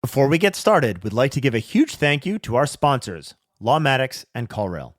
Before we get started, we'd like to give a huge thank you to our sponsors, Lawmatics and CallRail.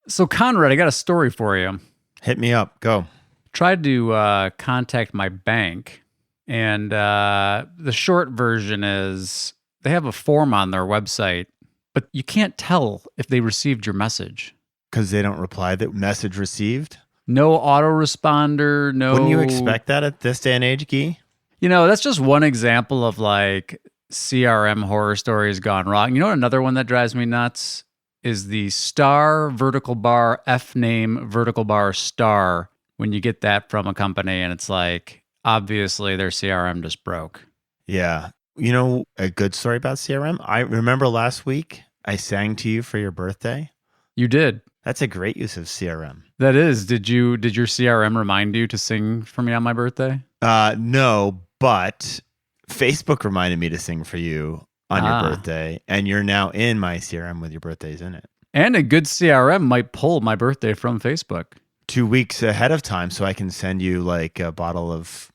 So, Conrad, I got a story for you. Hit me up. Go. Tried to contact my bank, and the short version is they have a form on their website, but you can't tell if they received your message. Because they don't reply the message received? No autoresponder, no... Wouldn't you expect that at this day and age, Gyi? You know, that's just one example of like CRM horror stories gone wrong. You know, another one that drives me nuts is the star vertical bar F name vertical bar star. When you get that from a company and it's like, obviously their CRM just broke. Yeah. You know, a good story about CRM? I remember last week I sang to you for your birthday. You did. That's a great use of CRM. That is. Did your CRM remind you to sing for me on my birthday? No, but Facebook reminded me to sing for you on your birthday, and you're now in my CRM with your birthdays in it. And a good CRM might pull my birthday from Facebook. 2 weeks ahead of time, so I can send you like a bottle of,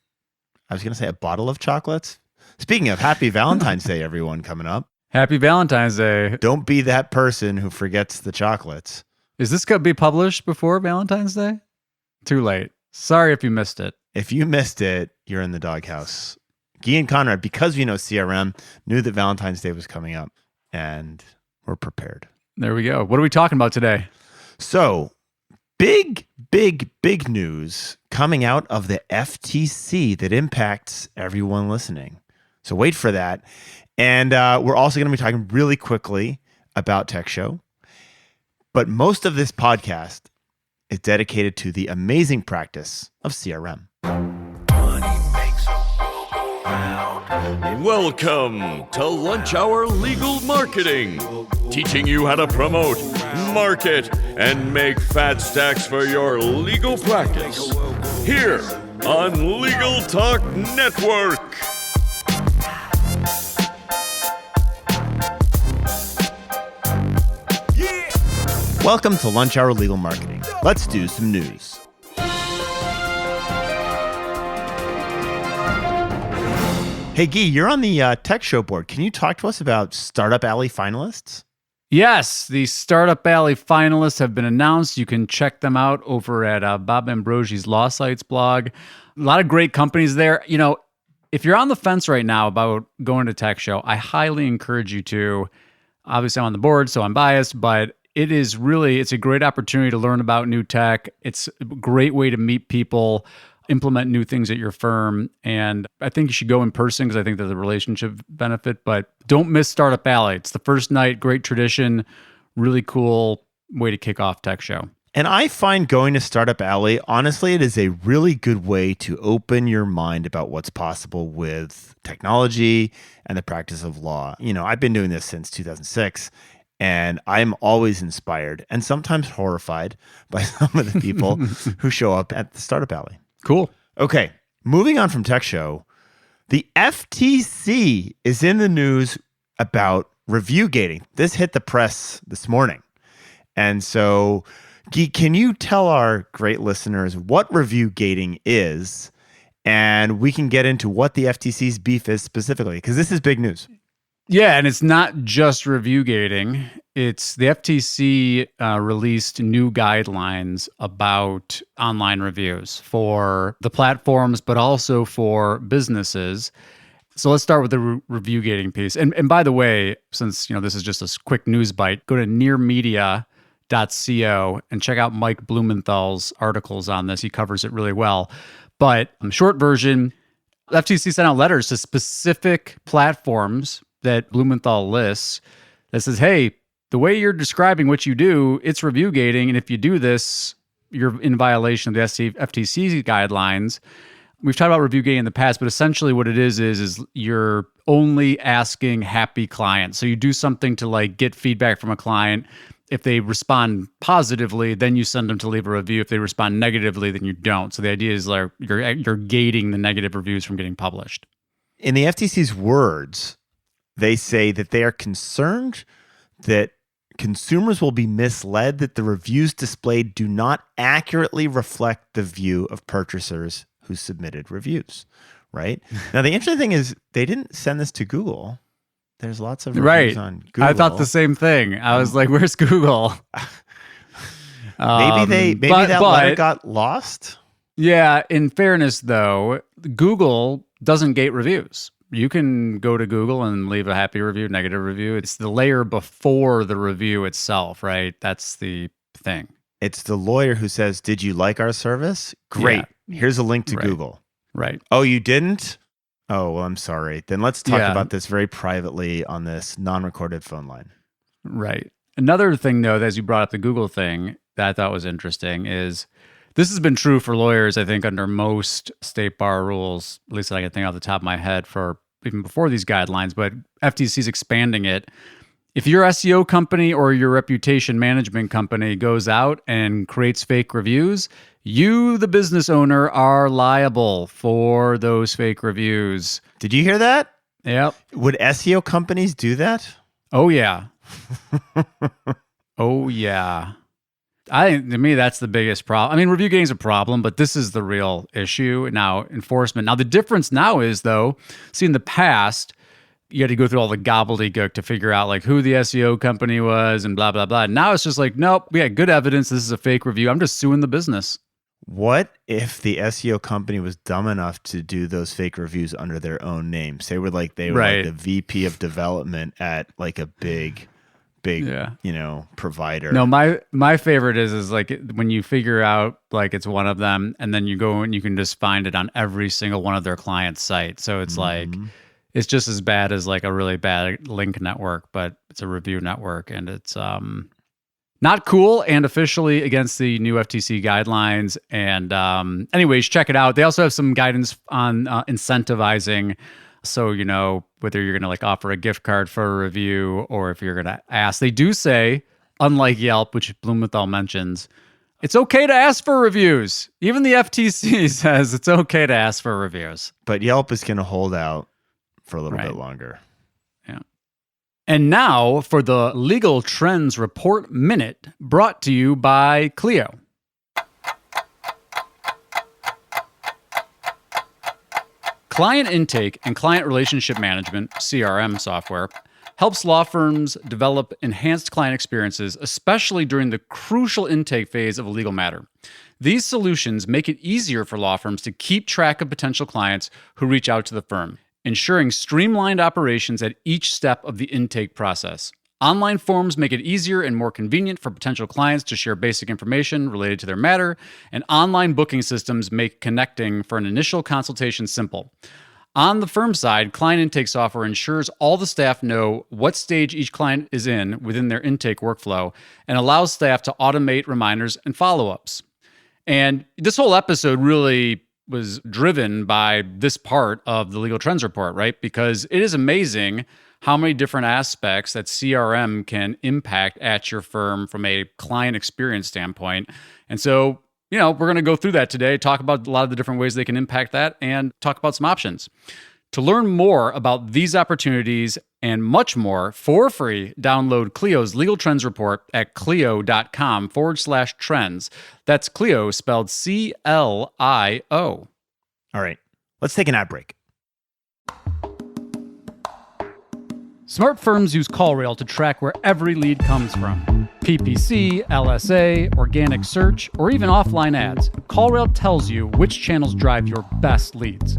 I was going to say a bottle of chocolates. Speaking of, happy Valentine's Day, everyone, coming up. Happy Valentine's Day. Don't be that person who forgets the chocolates. Is this going to be published before Valentine's Day? Too late. Sorry if you missed it. If you missed it, you're in the doghouse. Gyi and Conrad, because we know CRM, knew that Valentine's Day was coming up, and we're prepared. There we go. What are we talking about today? So, big news coming out of the FTC that impacts everyone listening. So wait for that. And we're also going to be talking really quickly about Tech Show. But most of this podcast is dedicated to the amazing practice of CRM. Welcome to Lunch Hour Legal Marketing, teaching you how to promote, market, and make fat stacks for your legal practice. Here on Legal Talk Network. Welcome to Lunch Hour Legal Marketing. Let's do some news. Hey, Gyi, you're on the Tech Show board. Can you talk to us about Startup Alley finalists? Yes, the Startup Alley finalists have been announced. You can check them out over at Bob Ambrosi's Law Sites blog. A lot of great companies there. You know, if you're on the fence right now about going to Tech Show, I highly encourage you to. Obviously, I'm on the board, so I'm biased, but it's a great opportunity to learn about new tech. It's a great way to meet people, implement new things at your firm. And I think you should go in person because I think there's a relationship benefit, but don't miss Startup Alley. It's the first night, great tradition, really cool way to kick off Tech Show. And I find going to Startup Alley, honestly, it is a really good way to open your mind about what's possible with technology and the practice of law. You know, I've been doing this since 2006. And I'm always inspired and sometimes horrified by some of the people who show up at the Startup Alley. Cool. Okay, moving on from Tech Show, the FTC is in the news about review gating. This hit the press this morning. And so, Gyi, can you tell our great listeners what review gating is? And we can get into what the FTC's beef is specifically, because this is big news. Yeah, and it's not just review gating. It's the FTC released new guidelines about online reviews for the platforms, but also for businesses. So let's start with the review gating piece. And by the way, since this is just a quick news bite, go to nearmedia.co and check out Mike Blumenthal's articles on this. He covers it really well. But short version, the FTC sent out letters to specific platforms that Blumenthal lists that says, hey, the way you're describing what you do, it's review gating. And if you do this, you're in violation of the FTC guidelines. We've talked about review gating in the past, but essentially what it is you're only asking happy clients. So you do something to like get feedback from a client. If they respond positively, then you send them to leave a review. If they respond negatively, then you don't. So the idea is like you're gating the negative reviews from getting published. In the FTC's words, they say that they are concerned that consumers will be misled that the reviews displayed do not accurately reflect the view of purchasers who submitted reviews, right? Now, the interesting thing is they didn't send this to Google. There's lots of reviews on Google. I thought the same thing. I was like, where's Google? Maybe that letter got lost. Yeah. In fairness, though, Google doesn't gate reviews. You can go to Google and leave a happy review, negative review. It's the layer before the review itself, right? That's the thing. It's the lawyer who says, "Did you like our service? Great. Yeah. Here's a link to Right. Google." Right. Oh, you didn't? Oh, well, I'm sorry. Then let's talk about this very privately on this non-recorded phone line. Right. Another thing, though, as you brought up the Google thing that I thought was interesting is this has been true for lawyers, I think, under most state bar rules, at least I can think off the top of my head for even before these guidelines, but FTC's expanding it. If your SEO company or your reputation management company goes out and creates fake reviews, you, the business owner, are liable for those fake reviews. Did you hear that? Yep. Would SEO companies do that? Oh, yeah. Oh, yeah. To me, that's the biggest problem. I mean, review gating is a problem, but this is the real issue. Now, enforcement. Now, the difference now is, though, see, in the past, you had to go through all the gobbledygook to figure out like who the SEO company was and blah, blah, blah. Now it's just like, nope, we had good evidence. This is a fake review. I'm just suing the business. What if the SEO company was dumb enough to do those fake reviews under their own name? Say they were like the VP of development at like a big, provider. No, my favorite is like when you figure out like it's one of them and then you go and you can just find it on every single one of their clients' sites. So it's like, it's just as bad as like a really bad link network, but it's a review network and it's not cool and officially against the new FTC guidelines. And anyways, check it out. They also have some guidance on incentivizing. So, whether you're going to like offer a gift card for a review or if you're going to ask, they do say, unlike Yelp, which Blumenthal mentions, it's okay to ask for reviews. Even the FTC says it's okay to ask for reviews. But Yelp is going to hold out for a little bit longer. Yeah. And now for the Legal Trends Report Minute, brought to you by Clio. Client intake and client relationship management, CRM software, helps law firms develop enhanced client experiences, especially during the crucial intake phase of a legal matter. These solutions make it easier for law firms to keep track of potential clients who reach out to the firm, ensuring streamlined operations at each step of the intake process. Online forms make it easier and more convenient for potential clients to share basic information related to their matter, and online booking systems make connecting for an initial consultation simple. On the firm side, client intake software ensures all the staff know what stage each client is in within their intake workflow and allows staff to automate reminders and follow-ups. And this whole episode really was driven by this part of the Legal Trends Report, right? Because it is amazing how many different aspects that CRM can impact at your firm from a client experience standpoint. And so, we're going to go through that today, talk about a lot of the different ways they can impact that, and talk about some options. To learn more about these opportunities and much more for free, download Clio's Legal Trends Report at clio.com/trends. That's Clio spelled CLIO. All right, let's take an ad break. Smart firms use CallRail to track where every lead comes from. PPC, LSA, organic search, or even offline ads. CallRail tells you which channels drive your best leads.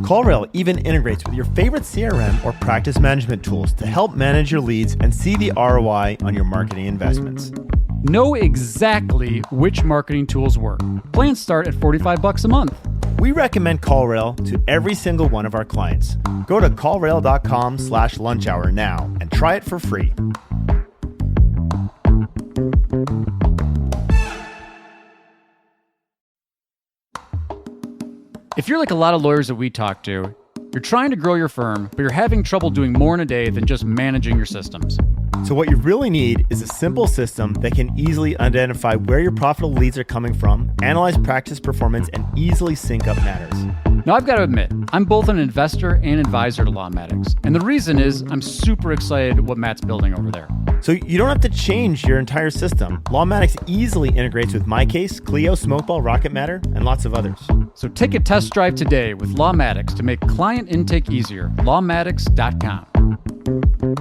CallRail even integrates with your favorite CRM or practice management tools to help manage your leads and see the ROI on your marketing investments. Know exactly which marketing tools work. Plans start at $45 a month. We recommend CallRail to every single one of our clients. Go to callrail.com/lunchhour now and try it for free. If you're like a lot of lawyers that we talk to, you're trying to grow your firm, but you're having trouble doing more in a day than just managing your systems. So what you really need is a simple system that can easily identify where your profitable leads are coming from, analyze practice performance, and easily sync up matters. Now, I've got to admit, I'm both an investor and advisor to Lawmatics. And the reason is I'm super excited what Matt's building over there. So you don't have to change your entire system. Lawmatics easily integrates with MyCase, Clio, Smokeball, Rocket Matter, and lots of others. So take a test drive today with Lawmatics to make client intake easier. Lawmatics.com. All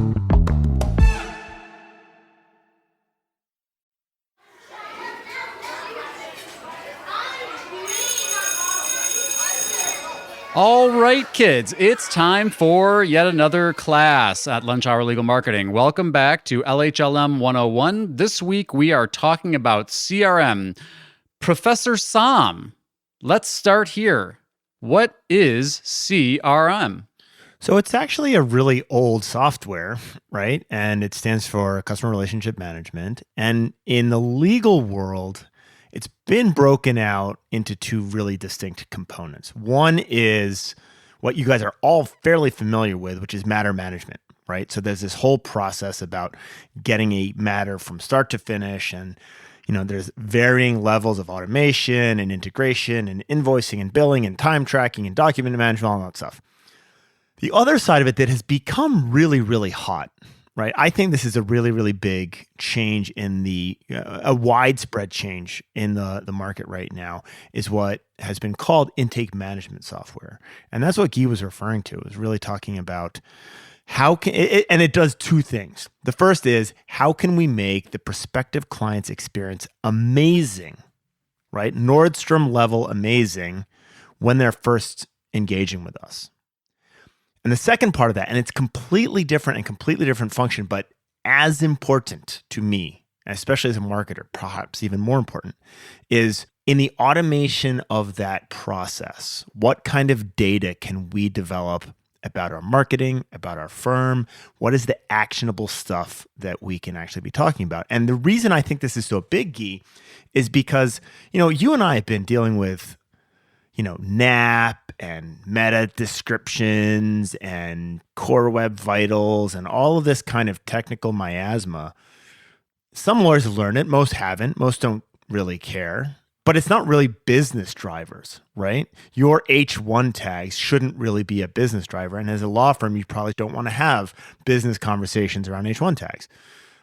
right, kids, it's time for yet another class at Lunch Hour Legal Marketing. Welcome back to LHLM 101. This week we are talking about CRM. Professor Sam, let's start here. What is CRM? So it's actually a really old software, right? And it stands for Customer Relationship Management. And in the legal world, it's been broken out into two really distinct components. One is what you guys are all fairly familiar with, which is matter management, right? So there's this whole process about getting a matter from start to finish. And, there's varying levels of automation and integration and invoicing and billing and time tracking and document management, all that stuff. The other side of it that has become really, really hot, right? I think this is a really, really big change in a widespread change in the market right now is what has been called intake management software. And that's what Gyi was referring to, is really talking about how can it, and it does two things. The first is, how can we make the prospective client's experience amazing, right? Nordstrom level amazing when they're first engaging with us. And the second part of that, and it's completely different and completely different function, but as important to me, especially as a marketer, perhaps even more important, is in the automation of that process, what kind of data can we develop about our marketing, about our firm? What is the actionable stuff that we can actually be talking about? And the reason I think this is so big, Gyi, is because, you and I have been dealing with NAP and meta descriptions and core web vitals and all of this kind of technical miasma. Some lawyers learn it, most haven't, most don't really care, but it's not really business drivers, right? Your H1 tags shouldn't really be a business driver. And as a law firm, you probably don't want to have business conversations around H1 tags,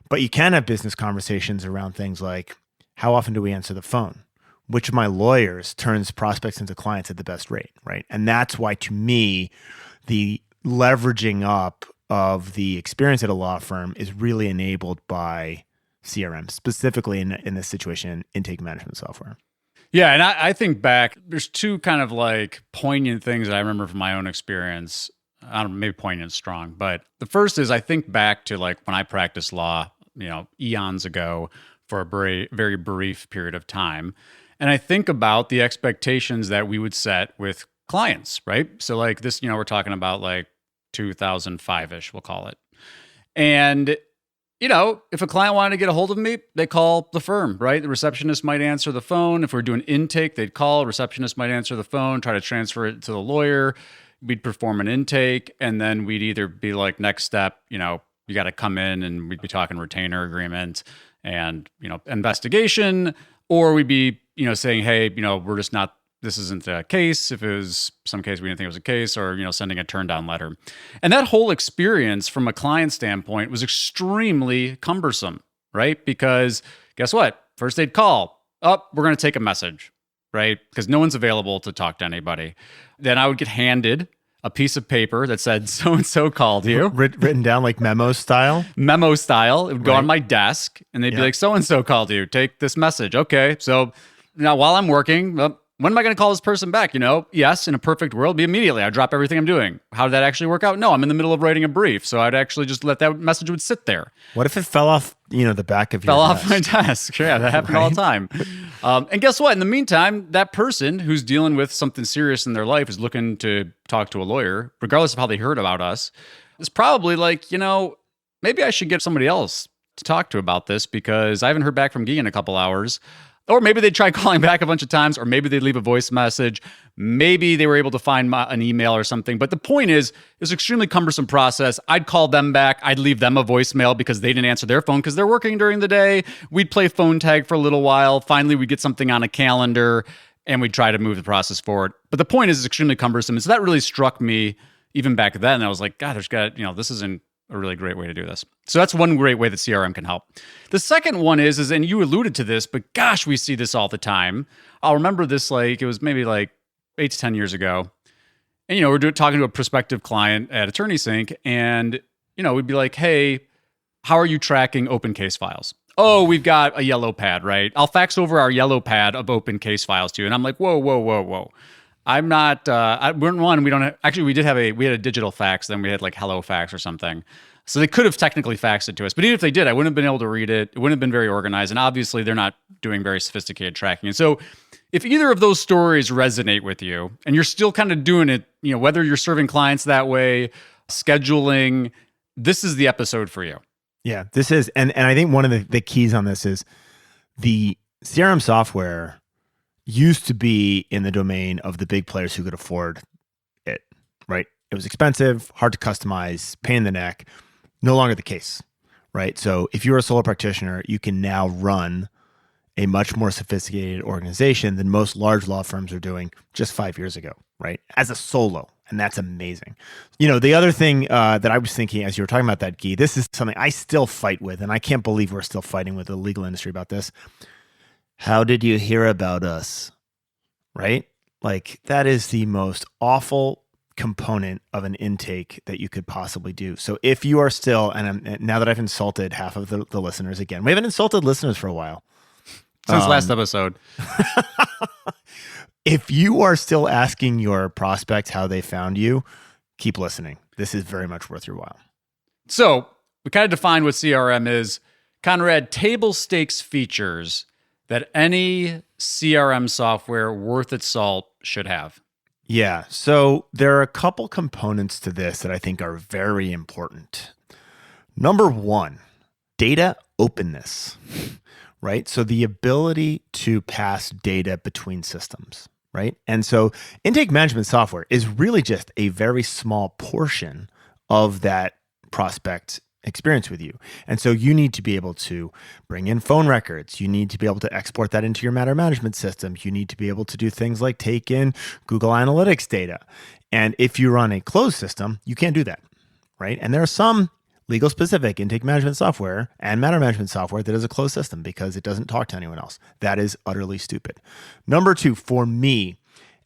but you can have business conversations around things like, how often do we answer the phone? Which of my lawyers turns prospects into clients at the best rate, right? And that's why, to me, the leveraging up of the experience at a law firm is really enabled by CRM, specifically in this situation, intake management software. Yeah, and I think back, there's two kind of like poignant things that I remember from my own experience. I don't know, maybe poignant is strong, but the first is I think back to like when I practiced law, eons ago for a very, very brief period of time. And I think about the expectations that we would set with clients, right? So like this, we're talking about like 2005-ish, we'll call it. And, if a client wanted to get a hold of me, they call the firm, right? The receptionist might answer the phone. If we're doing intake, they'd call, receptionist might answer the phone, try to transfer it to the lawyer. We'd perform an intake, and then we'd either be like, next step, you got to come in, and we'd be talking retainer agreement and, investigation, or we'd be, saying, hey, we're just not, this isn't a case. If it was some case we didn't think it was a case, or, sending a turn down letter. And that whole experience from a client standpoint was extremely cumbersome, right? Because guess what? First they'd call, we're going to take a message, right? Because no one's available to talk to anybody. Then I would get handed a piece of paper that said, so-and-so called you. Written down like memo style? Memo style. It would go on my desk, and they'd be like, so-and-so called you. Take this message. Okay, so now while I'm working, when am I going to call this person back? Yes, in a perfect world, be immediately. I'd drop everything I'm doing. How did that actually work out? No, I'm in the middle of writing a brief, so I'd actually just let that message would sit there. What if it fell off, the back of your desk? Fell off my desk. Yeah, that happened all the time. And guess what? In the meantime, that person who's dealing with something serious in their life is looking to talk to a lawyer, regardless of how they heard about us, is probably like, maybe I should get somebody else to talk to about this because I haven't heard back from Gyi in a couple hours. Or maybe they try calling back a bunch of times, or maybe they leave a voice message. Maybe they were able to find an email or something. But the point is, it's an extremely cumbersome process. I'd call them back. I'd leave them a voicemail because they didn't answer their phone because they're working during the day. We'd play phone tag for a little while. Finally, we'd get something on a calendar, and we'd try to move the process forward. But the point is, it's extremely cumbersome. And so that really struck me even back then. I was like, God, this isn't a really great way to do this. So that's one great way that CRM can help. The second one is, and you alluded to this, but gosh, we see this all the time. I'll remember this like, it was maybe like 8 to 10 years ago. And, we're talking to a prospective client at Attorney Sync, and we'd be like, hey, how are you tracking open case files? Oh, we've got a yellow pad, right? I'll fax over our yellow pad of open case files to you. And I'm like, whoa. I'm not, we don't have, actually, we had a digital fax, then we had like hello fax or something. So they could have technically faxed it to us. But even if they did, I wouldn't have been able to read it. It wouldn't have been very organized. And obviously, they're not doing very sophisticated tracking. And so if either of those stories resonate with you and you're still kind of doing it, whether you're serving clients that way, scheduling, this is the episode for you. Yeah, this is. And I think one of the keys on this is the CRM software used to be in the domain of the big players who could afford it, right? It was expensive, hard to customize, pain in the neck. No longer the case, right? So if you're a solo practitioner, you can now run a much more sophisticated organization than most large law firms are doing just 5 years ago, right? As a solo. And that's amazing. The other thing that I was thinking as you were talking about that, Gyi, this is something I still fight with, and I can't believe we're still fighting with the legal industry about this. How did you hear about us? Right? Like, that is the most awful component of an intake that you could possibly do. So if you are still, and now that I've insulted half of the listeners again, we haven't insulted listeners for a while. Since last episode. If you are still asking your prospects how they found you, keep listening. This is very much worth your while. So we kind of defined what CRM is. Conrad, table stakes features that any CRM software worth its salt should have. Yeah. So there are a couple components to this that I think are very important. Number one, data openness, right? So the ability to pass data between systems, right? And so intake management software is really just a very small portion of that prospect experience with you. And so you need to be able to bring in phone records. You need to be able to export that into your matter management system. You need to be able to do things like take in Google Analytics data. And if you run a closed system, you can't do that, right? And there are some legal specific intake management software and matter management software that is a closed system because it doesn't talk to anyone else. That is utterly stupid. Number two, for me,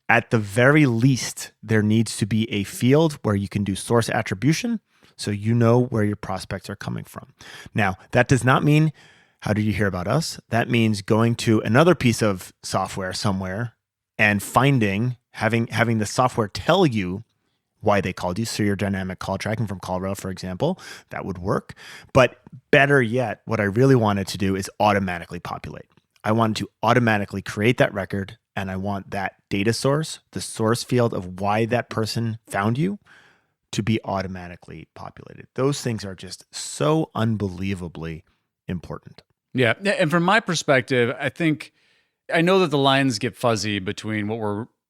at the very least, there needs to be a field where you can do source attribution so you know where your prospects are coming from. Now, that does not mean, how did you hear about us? That means going to another piece of software somewhere and having the software tell you why they called you. So your dynamic call tracking from CallRail, for example, that would work. But better yet, what I really wanted to do is automatically populate. I wanted to automatically create that record, and I want that data source, the source field of why that person found you, to be automatically populated. Those things are just so unbelievably important. Yeah. And from my perspective, I know that the lines get fuzzy between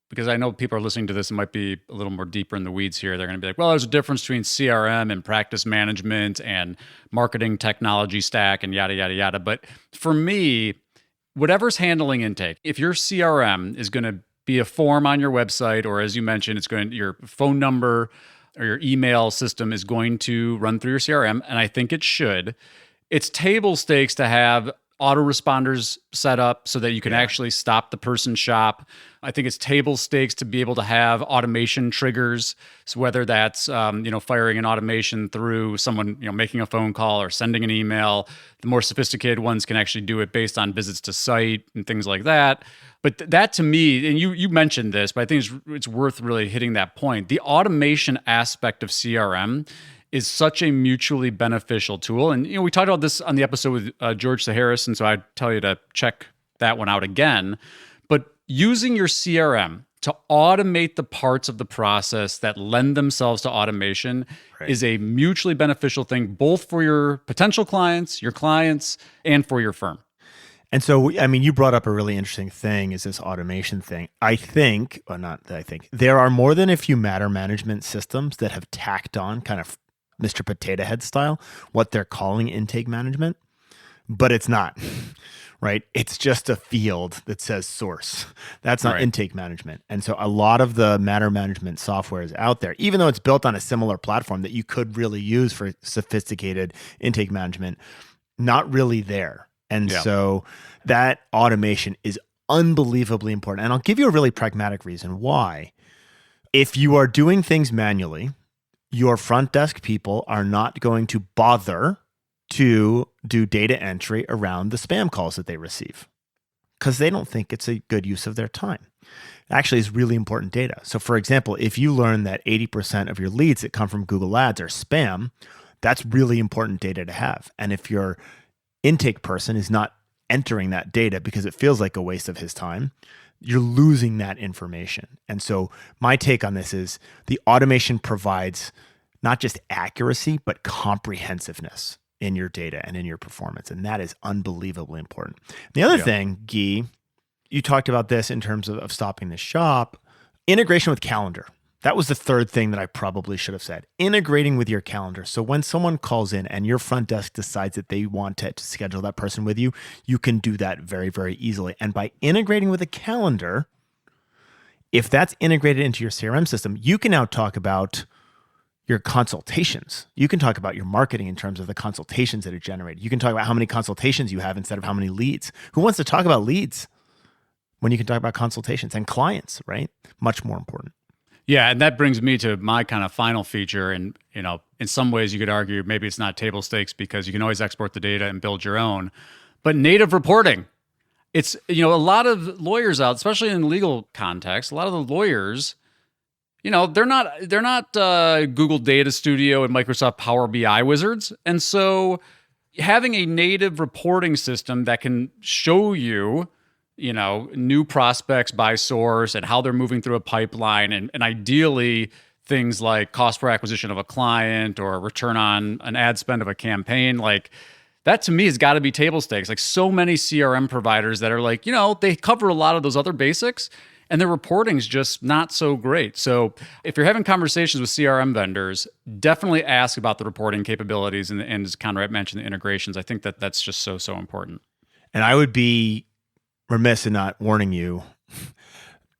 because I know people are listening to this and might be a little more deeper in the weeds here. They're going to be like, well, there's a difference between CRM and practice management and marketing technology stack and yada, yada, yada. But for me, whatever's handling intake, if your CRM is going to be a form on your website, or as you mentioned, your phone number or your email system is going to run through your CRM, and I think it should. It's table stakes to have autoresponders set up so that you can actually stop the person shop. I think it's table stakes to be able to have automation triggers. So whether that's firing an automation through someone making a phone call or sending an email, the more sophisticated ones can actually do it based on visits to site and things like that. But that to me, and you mentioned this, but I think it's worth really hitting that point. The automation aspect of CRM is such a mutually beneficial tool. And we talked about this on the episode with George Saharis, and so I'd tell you to check that one out again. But using your CRM to automate the parts of the process that lend themselves to automation is a mutually beneficial thing, both for your potential clients, and for your firm. And so, you brought up a really interesting thing, is this automation thing. There are more than a few matter management systems that have tacked on kind of Mr. Potato Head style, what they're calling intake management, but it's not, right? It's just a field that says source. That's not intake management. And so a lot of the matter management software is out there, even though it's built on a similar platform that you could really use for sophisticated intake management, not really there. And so that automation is unbelievably important. And I'll give you a really pragmatic reason why. If you are doing things manually, your front desk people are not going to bother to do data entry around the spam calls that they receive because they don't think it's a good use of their time. Actually, it's really important data. So for example, if you learn that 80% of your leads that come from Google Ads are spam, that's really important data to have. And if your intake person is not entering that data because it feels like a waste of his time, you're losing that information. And so my take on this is the automation provides not just accuracy, but comprehensiveness in your data and in your performance. And that is unbelievably important. The other thing, Gyi, you talked about this in terms of stopping the shop, integration with calendar. That was the third thing that I probably should have said. Integrating with your calendar. So when someone calls in and your front desk decides that they want to schedule that person with you, you can do that very, very easily. And by integrating with a calendar, if that's integrated into your CRM system, you can now talk about your consultations. You can talk about your marketing in terms of the consultations that are generated. You can talk about how many consultations you have instead of how many leads. Who wants to talk about leads when you can talk about consultations and clients, right? Much more important. Yeah, and that brings me to my kind of final feature. And, in some ways you could argue maybe it's not table stakes because you can always export the data and build your own. But native reporting. It's, a lot of lawyers out, especially in legal context, a lot of the lawyers, they're not Google Data Studio and Microsoft Power BI wizards. And so having a native reporting system that can show you, new prospects by source and how they're moving through a pipeline and ideally things like cost per acquisition of a client or return on an ad spend of a campaign, like that to me has got to be table stakes. Like so many CRM providers that are like, they cover a lot of those other basics and their reporting's just not so great. So if you're having conversations with CRM vendors, definitely ask about the reporting capabilities and as Conrad mentioned, the integrations. I think that's just so important. And I would be remiss in not warning you,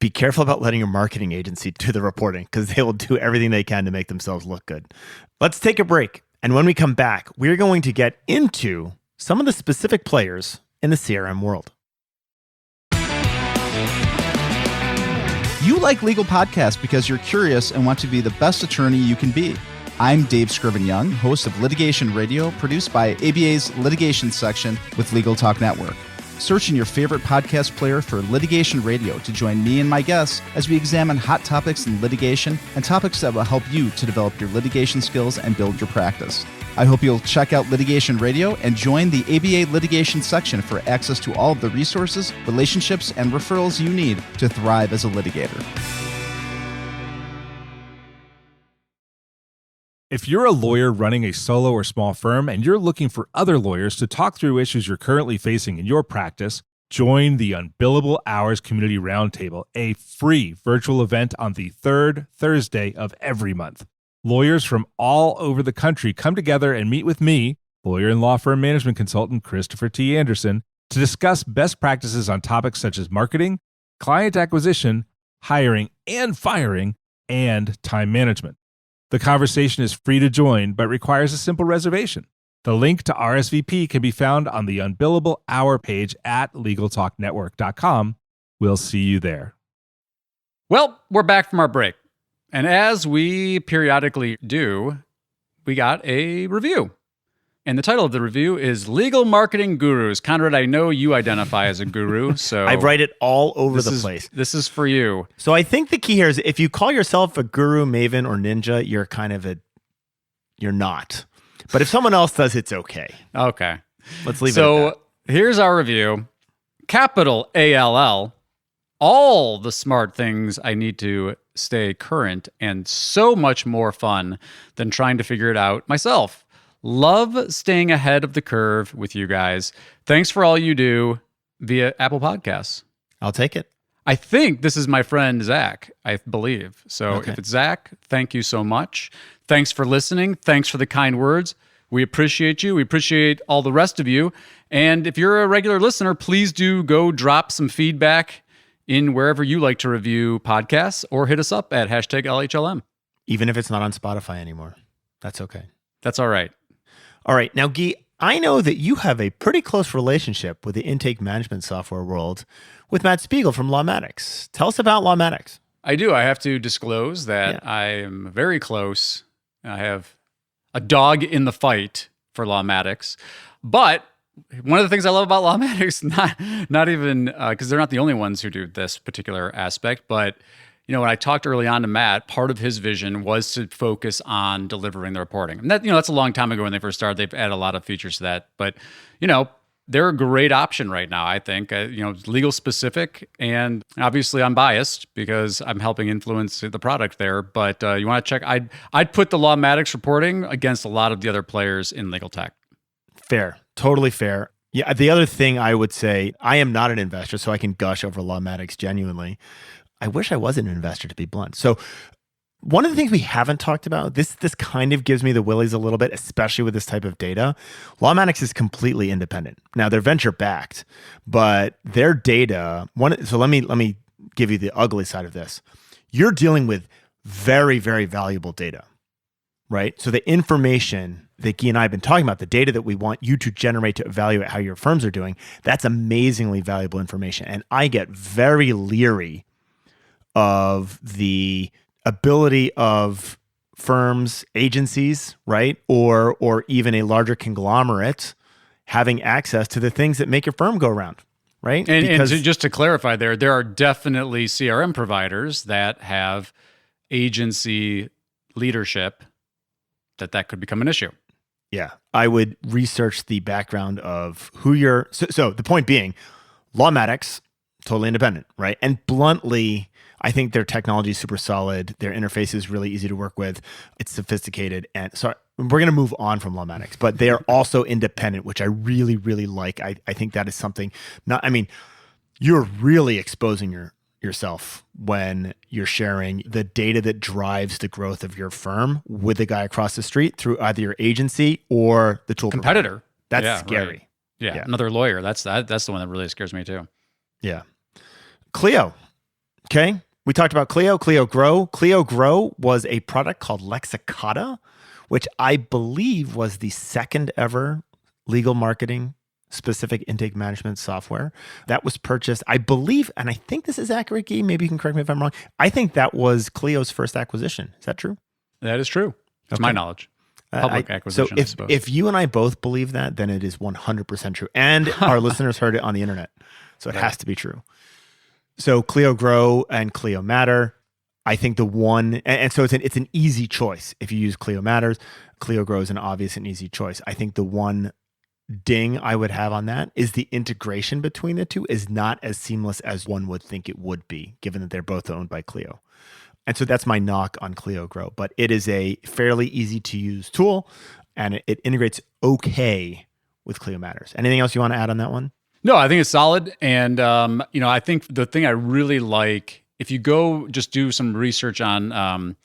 be careful about letting your marketing agency do the reporting because they will do everything they can to make themselves look good. Let's take a break. And when we come back, we're going to get into some of the specific players in the CRM world. You like legal podcasts because you're curious and want to be the best attorney you can be. I'm Dave Scriven-Young, host of Litigation Radio, produced by ABA's litigation section with Legal Talk Network. Search in your favorite podcast player for Litigation Radio to join me and my guests as we examine hot topics in litigation and topics that will help you to develop your litigation skills and build your practice. I hope you'll check out Litigation Radio and join the ABA litigation section for access to all of the resources, relationships, and referrals you need to thrive as a litigator. If you're a lawyer running a solo or small firm and you're looking for other lawyers to talk through issues you're currently facing in your practice, join the Unbillable Hours Community Roundtable, a free virtual event on the third Thursday of every month. Lawyers from all over the country come together and meet with me, lawyer and law firm management consultant Christopher T. Anderson, to discuss best practices on topics such as marketing, client acquisition, hiring and firing, and time management. The conversation is free to join, but requires a simple reservation. The link to RSVP can be found on the Unbillable Hour page at LegalTalkNetwork.com. We'll see you there. Well, we're back from our break. And as we periodically do, we got a review. And the title of the review is Legal Marketing Gurus. Conrad, I know you identify as a guru, so I write it all over the place. This is for you. So I think the key here is if you call yourself a guru, maven, or ninja, you're not. But if someone else does, it's okay. Okay. Let's leave it at that. So here's our review. Capital ALL. All the smart things I need to stay current and so much more fun than trying to figure it out myself. Love staying ahead of the curve with you guys. Thanks for all you do via Apple Podcasts. I'll take it. I think this is my friend Zach, I believe. So Okay. if it's Zach, thank you so much. Thanks for listening. Thanks for the kind words. We appreciate you. We appreciate all the rest of you. And if you're a regular listener, please do go drop some feedback in wherever you like to review podcasts or hit us up at #LHLM. Even if it's not on Spotify anymore, that's okay. That's all right. All right. Now, Gyi, I know that you have a pretty close relationship with the intake management software world with Matt Spiegel from Lawmatics. Tell us about Lawmatics. I do. I have to disclose that I am very close I have a dog in the fight for Lawmatics. But one of the things I love about Lawmatics, not even because they're not the only ones who do this particular aspect, but when I talked early on to Matt, part of his vision was to focus on delivering the reporting. And that, that's a long time ago when they first started. They've added a lot of features to that. But, they're a great option right now, I think. Legal specific. And obviously I'm biased because I'm helping influence the product there. But you want to check, I'd put the Lawmatics reporting against a lot of the other players in legal tech. Fair. Totally fair. Yeah. The other thing I would say, I am not an investor, so I can gush over Lawmatics genuinely. I wish I was an investor, to be blunt. So one of the things we haven't talked about, this kind of gives me the willies a little bit, especially with this type of data. Lawmatics is completely independent. Now they're venture backed, but their data, so let me give you the ugly side of this. You're dealing with very, very valuable data, right? So the information that Gyi and I have been talking about, the data that we want you to generate to evaluate how your firms are doing, that's amazingly valuable information. And I get very leery of the ability of firms, agencies, right? Or even a larger conglomerate having access to the things that make your firm go around, right? And just to clarify there are definitely CRM providers that have agency leadership that could become an issue. Yeah. I would research the background of who you're... So the point being, Lawmatics, totally independent, right? And bluntly, I think their technology is super solid. Their interface is really easy to work with. It's sophisticated. And so we're going to move on from Lawmatics, but they are also independent, which I really, really like. I think that is something you're really exposing yourself when you're sharing the data that drives the growth of your firm with the guy across the street through either your agency or the tool competitor. That's yeah, scary. Right. Yeah, another lawyer. That's the one that really scares me too. Yeah. Clio. Okay. We talked about Clio Grow. Clio Grow was a product called Lexicata, which I believe was the second ever legal marketing specific intake management software that was purchased, I believe, and I think this is accurate, Gyi, maybe you can correct me if I'm wrong. I think that was Clio's first acquisition. Is that true? That is true. To my knowledge. Public acquisition, so if you and I both believe that, then it is 100% true. And our listeners heard it on the internet. So it has to be true. So Clio Grow and Clio Matter, I think the one, and so it's an easy choice. If you use Clio Matters, Clio Grow is an obvious and easy choice. I think the one ding I would have on that is the integration between the two is not as seamless as one would think it would be, given that they're both owned by Clio. And so that's my knock on Clio Grow, but it is a fairly easy to use tool and it integrates okay with Clio Matters. Anything else you want to add on that one? No, I think it's solid. And, I think the thing I really like, if you go just do some research on,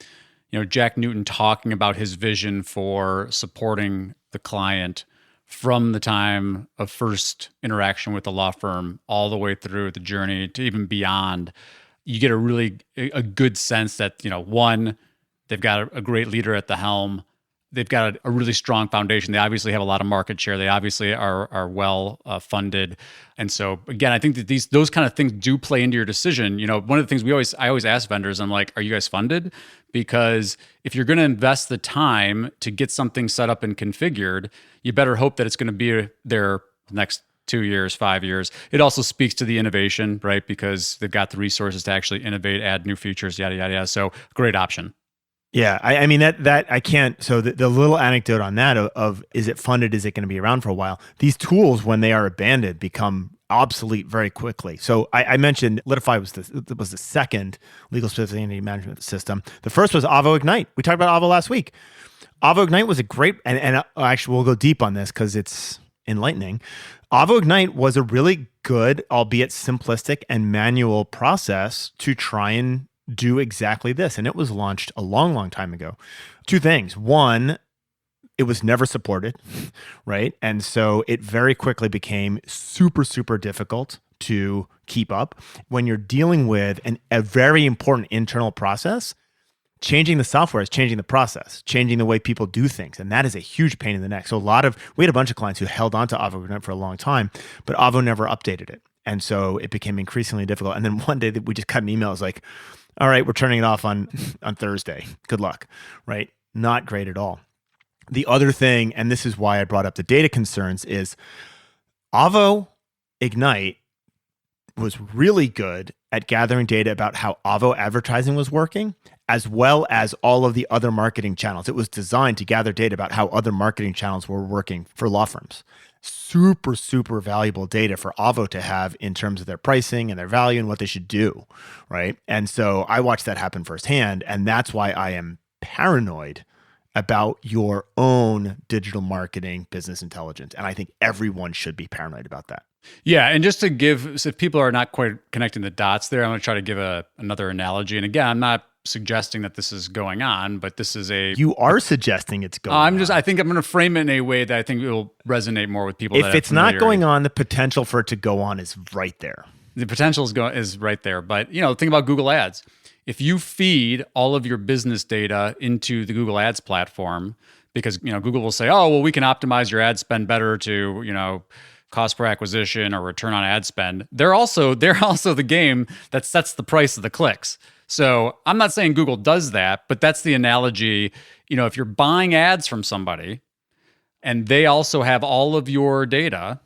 Jack Newton talking about his vision for supporting the client from the time of first interaction with the law firm all the way through the journey to even beyond, you get a good sense that, one, they've got a great leader at the helm. They've got a really strong foundation. They obviously have a lot of market share. They obviously are well funded. And so again, I think that those kind of things do play into your decision. One of the things I always ask vendors, I'm like, are you guys funded? Because if you're going to invest the time to get something set up and configured, you better hope that it's going to be there next 2 years, 5 years. It also speaks to the innovation, right? Because they've got the resources to actually innovate, add new features, yada, yada, yada. So great option. Yeah, I mean that I can't. So the little anecdote on that of is it funded? Is it going to be around for a while? These tools, when they are abandoned, become obsolete very quickly. So I mentioned Litify was the second legal specific entity management system. The first was Avo Ignite. We talked about Avo last week. Avo Ignite was a great, and actually we'll go deep on this because it's enlightening. Avo Ignite was a really good, albeit simplistic and manual process to try and do exactly this. And it was launched a long, long time ago. Two things. One, it was never supported, right? And so it very quickly became super, super difficult to keep up. When you're dealing with a very important internal process, changing the software is changing the process, changing the way people do things. And that is a huge pain in the neck. So we had a bunch of clients who held on to Avo Ignite for a long time, but Avo never updated it. And so it became increasingly difficult. And then one day we just got an email. It was like, all right, we're turning it off on Thursday. Good luck, right? Not great at all. The other thing, and this is why I brought up the data concerns, is Avvo Ignite was really good at gathering data about how Avvo advertising was working, as well as all of the other marketing channels. It was designed to gather data about how other marketing channels were working for law firms. Super, super valuable data for Avvo to have in terms of their pricing and their value and what they should do, right? And so I watched that happen firsthand, and that's why I am paranoid about your own digital marketing business intelligence. And I think everyone should be paranoid about that. Yeah, and just to give, so if people are not quite connecting the dots there, I'm going to try to give another analogy. And again, I'm not suggesting that this is going on, but this is You are suggesting it's going on. I think I'm going to frame it in a way that I think it will resonate more with people. If it's not going on, the potential for it to go on is right there. The potential is right there. But, think about Google Ads. If you feed all of your business data into the Google Ads platform, because Google will say, oh, well, we can optimize your ad spend better to, cost per acquisition or return on ad spend. They're also the game that sets the price of the clicks. So I'm not saying Google does that, but that's the analogy. If you're buying ads from somebody and they also have all of your data,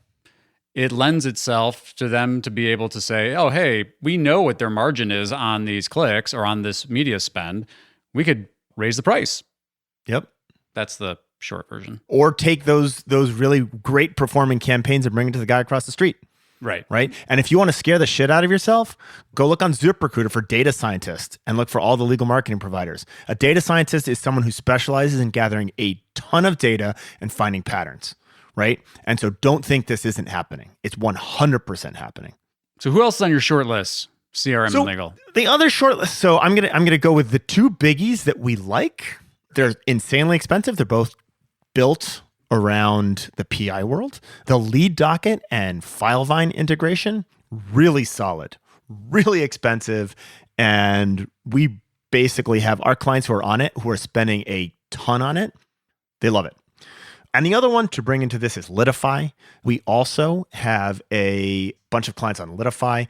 it lends itself to them to be able to say, oh, hey, we know what their margin is on these clicks or on this media spend. We could raise the price. Yep. That's the short version. Or take those really great performing campaigns and bring it to the guy across the street. Right. And if you want to scare the shit out of yourself, go look on ZipRecruiter for data scientists and look for all the legal marketing providers. A data scientist is someone who specializes in gathering a ton of data and finding patterns. Right? And so don't think this isn't happening. It's 100% happening. So who else is on your short list? CRM and legal. The other short list. So I'm gonna go with the two biggies that we like. They're insanely expensive. They're both built around the PI world. The Lead Docket and FileVine integration, really solid, really expensive. And we basically have our clients who are on it, who are spending a ton on it. They love it. And the other one to bring into this is Litify. We also have a bunch of clients on Litify,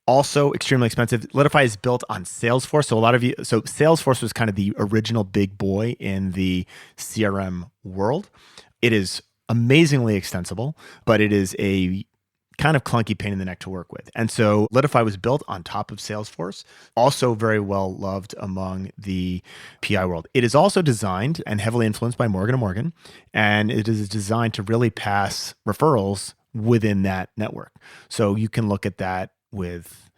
also extremely expensive. Litify is built on Salesforce. So Salesforce was kind of the original big boy in the CRM world. It is amazingly extensible, but it is a kind of clunky pain in the neck to work with. And so Litify was built on top of Salesforce, also very well loved among the PI world. It is also designed and heavily influenced by Morgan & Morgan, and it is designed to really pass referrals within that network. So you can look at that with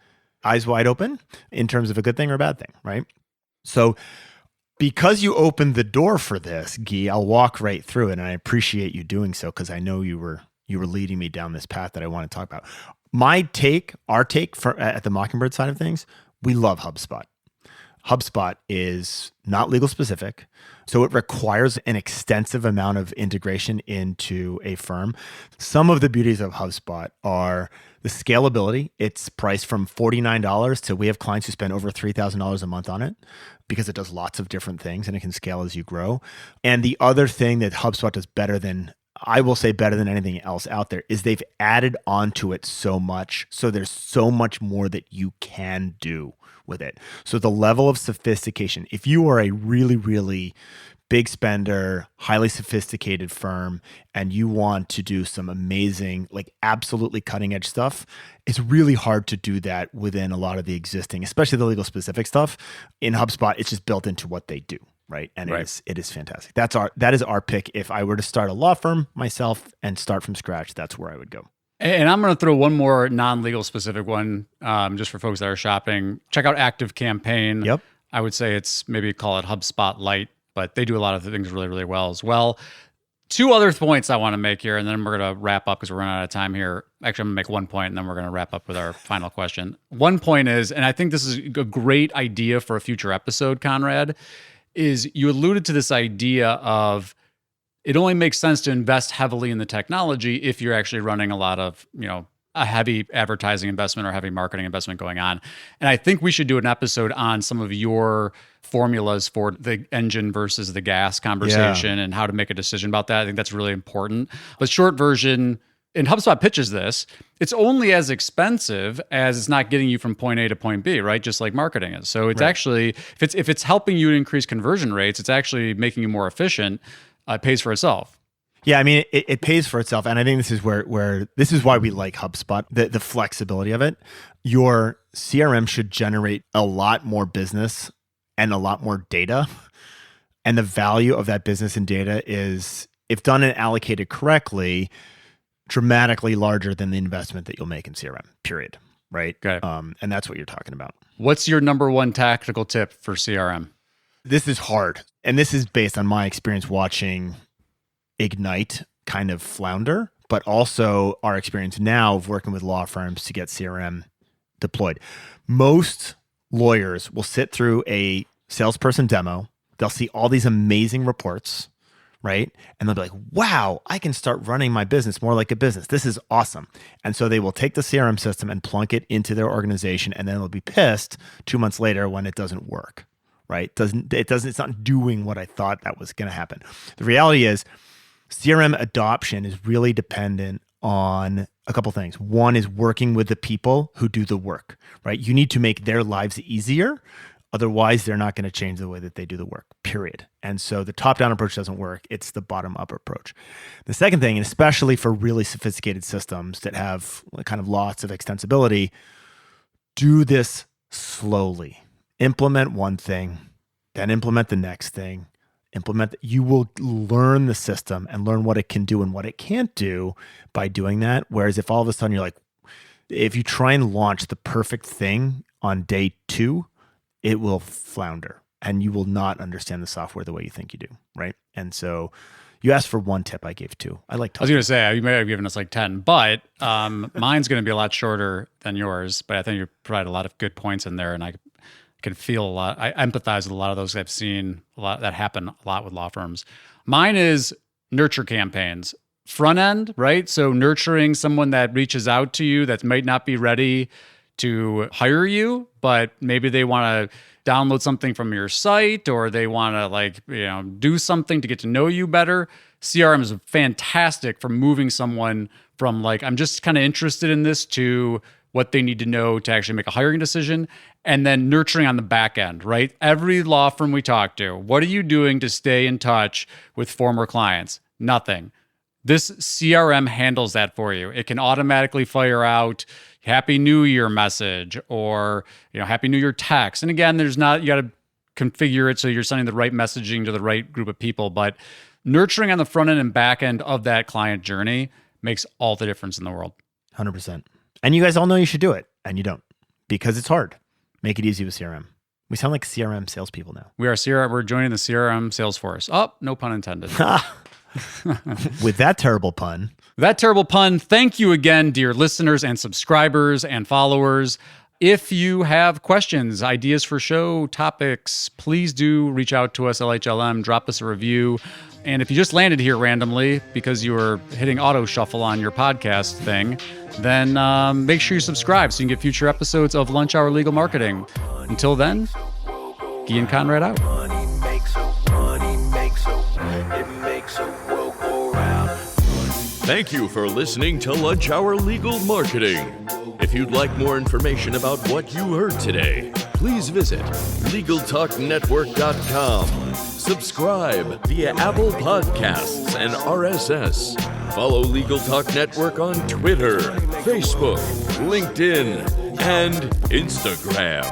eyes wide open in terms of a good thing or a bad thing, right? So because you opened the door for this, Gyi, I'll walk right through it, and I appreciate you doing so because I know you were leading me down this path that I want to talk about. Our take at the Mockingbird side of things, we love HubSpot. HubSpot is not legal specific, so it requires an extensive amount of integration into a firm. Some of the beauties of HubSpot are the scalability. It's priced from $49 to we have clients who spend over $3,000 a month on it because it does lots of different things and it can scale as you grow. And the other thing that HubSpot does better than anything else out there is they've added onto it so much. So there's so much more that you can do with it. So the level of sophistication, if you are a really, really big spender, highly sophisticated firm, and you want to do some amazing, like absolutely cutting edge stuff, it's really hard to do that within a lot of the existing, especially the legal specific stuff. In HubSpot, it's just built into what they do. Right. And it is fantastic. That is our pick. If I were to start a law firm myself and start from scratch, that's where I would go. And I'm going to throw one more non-legal specific one just for folks that are shopping. Check out Active Campaign. Yep. I would say maybe call it HubSpot Lite, but they do a lot of the things really, really well as well. Two other points I want to make here, and then we're going to wrap up because we're running out of time here. Actually, I'm going to make one point, and then we're going to wrap up with our final question. One point is, and I think this is a great idea for a future episode, Conrad, is you alluded to this idea of it only makes sense to invest heavily in the technology if you're actually running a lot of, a heavy advertising investment or heavy marketing investment going on. And I think we should do an episode on some of your formulas for the engine versus the gas conversation and how to make a decision about that. I think that's really important. But short version, and HubSpot pitches this, it's only as expensive as it's not getting you from point A to point B, right? Just like marketing is. So it's actually, if it's helping you to increase conversion rates, it's actually making you more efficient. It pays for itself. Yeah, I mean, it pays for itself. And I think this is where this is why we like HubSpot, the flexibility of it. Your CRM should generate a lot more business and a lot more data. And the value of that business and data is, if done and allocated correctly, dramatically larger than the investment that you'll make in CRM, period. Right? Okay. And that's what you're talking about. What's your number one tactical tip for CRM? This is hard. And this is based on my experience watching Ignite kind of flounder, but also our experience now of working with law firms to get CRM deployed. Most lawyers will sit through a salesperson demo. They'll see all these amazing reports, right? And they'll be like, wow, I can start running my business more like a business. This is awesome. And so they will take the CRM system and plunk it into their organization, and then they'll be pissed 2 months later when it doesn't work, right? It's not doing what I thought that was going to happen. The reality is CRM adoption is really dependent on a couple things. One is working with the people who do the work, right? You need to make their lives easier. Otherwise, they're not going to change the way that they do the work, period. And so the top-down approach doesn't work. It's the bottom-up approach. The second thing, and especially for really sophisticated systems that have kind of lots of extensibility, do this slowly. Implement one thing, then implement the next thing. You will learn the system and learn what it can do and what it can't do by doing that. Whereas if all of a sudden you're like, if you try and launch the perfect thing on day 2, it will flounder and you will not understand the software the way you think you do, right? And so you asked for one tip, I gave 2. I was going to say, you may have given us like 10, but mine's going to be a lot shorter than yours, but I think you provide a lot of good points in there, and I can feel a lot. I empathize with a lot of those. I've seen a lot that happen a lot with law firms. Mine is nurture campaigns. Front end, right? So nurturing someone that reaches out to you that might not be ready to hire you, but maybe they want to download something from your site, or they want to do something to get to know you better. CRM is fantastic for moving someone from I'm just kind of interested in this to what they need to know to actually make a hiring decision, and then nurturing on the back end, right? Every law firm we talk to, what are you doing to stay in touch with former clients? Nothing. This CRM handles that for you. It can automatically fire out Happy New Year message or Happy New Year text. And again, you got to configure it so you're sending the right messaging to the right group of people. But nurturing on the front end and back end of that client journey makes all the difference in the world. 100%. And you guys all know you should do it, and you don't, because it's hard. Make it easy with CRM. We sound like CRM salespeople now. We're joining the CRM sales force. Oh, no pun intended. With that terrible pun. Thank you again, dear listeners and subscribers and followers. If you have questions, ideas for show topics, please do reach out to us, LHLM, drop us a review. And if you just landed here randomly because you were hitting auto shuffle on your podcast thing, then make sure you subscribe so you can get future episodes of Lunch Hour Legal Marketing. Until then, Gyi and Conrad out. Thank you for listening to Lunch Hour Legal Marketing. If you'd like more information about what you heard today, please visit LegalTalkNetwork.com. Subscribe via Apple Podcasts and RSS. Follow Legal Talk Network on Twitter, Facebook, LinkedIn, and Instagram.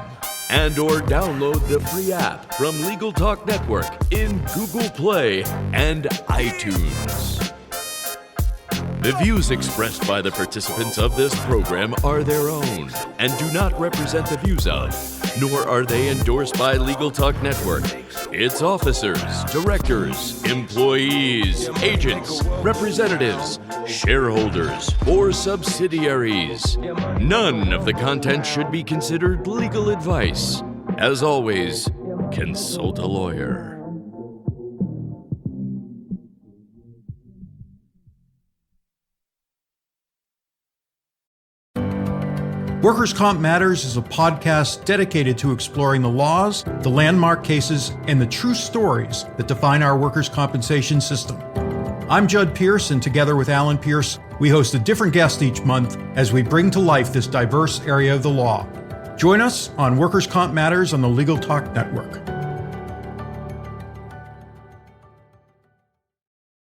And/or download the free app from Legal Talk Network in Google Play and iTunes. The views expressed by the participants of this program are their own and do not represent the views of, nor are they endorsed by Legal Talk Network, its officers, directors, employees, agents, representatives, shareholders, or subsidiaries. None of the content should be considered legal advice. As always, consult a lawyer. Workers' Comp Matters is a podcast dedicated to exploring the laws, the landmark cases, and the true stories that define our workers' compensation system. I'm Judd Pierce, and together with Alan Pierce, we host a different guest each month as we bring to life this diverse area of the law. Join us on Workers' Comp Matters on the Legal Talk Network.